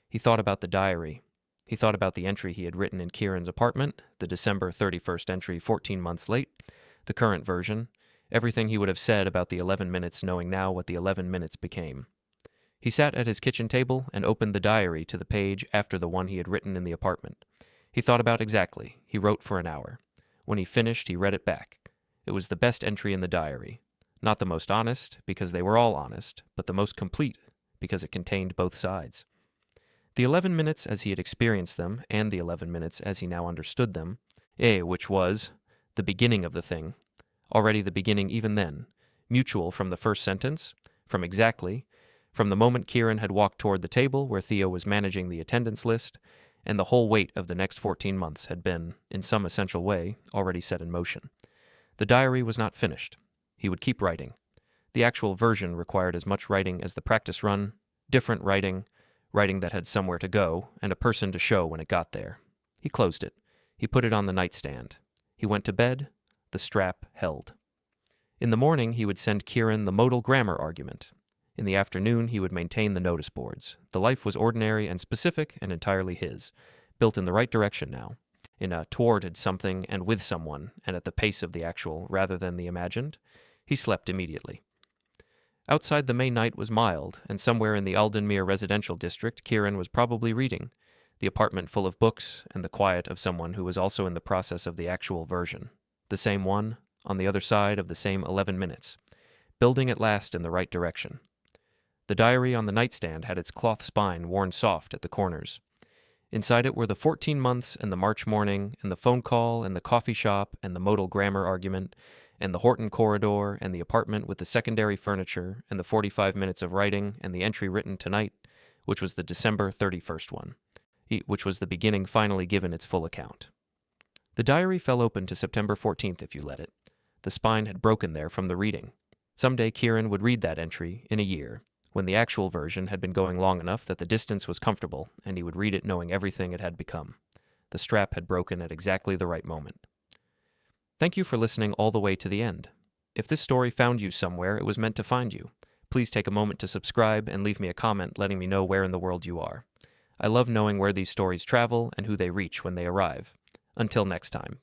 He thought about the diary. He thought about the entry he had written in Kieran's apartment, the December 31st entry 14 months late, the current version, Everything he would have said about the 11 minutes, knowing now what the 11 minutes became. He sat at his kitchen table and opened the diary to the page after the one he had written in the apartment. He thought about exactly. He wrote for an hour. When he finished, he read it back. It was the best entry in the diary. Not the most honest, because they were all honest, but the most complete, because it contained both sides. The 11 minutes as he had experienced them, and the 11 minutes as he now understood them, which was the beginning of the thing, already the beginning even then, mutual from the first sentence, from the moment Kieran had walked toward the table where Theo was managing the attendance list, and the whole weight of the next 14 months had been, in some essential way, already set in motion. The diary was not finished. He would keep writing. The actual version required as much writing as the practice run, different writing that had somewhere to go, and a person to show when it got there. He closed it. He put it on the nightstand. He went to bed. The strap held. In the morning, he would send Kieran the modal grammar argument. In the afternoon, he would maintain the notice boards. The life was ordinary and specific and entirely his, built in the right direction now, in a towarded something and with someone, and at the pace of the actual rather than the imagined. He slept immediately. Outside, the May night was mild, and somewhere in the Aldenmere residential district, Kieran was probably reading, the apartment full of books and the quiet of someone who was also in the process of the actual version. The same one, on the other side of the same 11 minutes, building at last in the right direction. The diary on the nightstand had its cloth spine worn soft at the corners. Inside it were the 14 months and the March morning and the phone call and the coffee shop and the modal grammar argument and the Horton corridor and the apartment with the secondary furniture and the 45 minutes of writing and the entry written tonight, which was the December 31st one, which was the beginning finally given its full account. The diary fell open to September 14th if you let it. The spine had broken there from the reading. Someday Kieran would read that entry, in a year, when the actual version had been going long enough that the distance was comfortable, and he would read it knowing everything it had become. The strap had broken at exactly the right moment. Thank you for listening all the way to the end. If this story found you somewhere, it was meant to find you. Please take a moment to subscribe and leave me a comment letting me know where in the world you are. I love knowing where these stories travel and who they reach when they arrive. Until next time.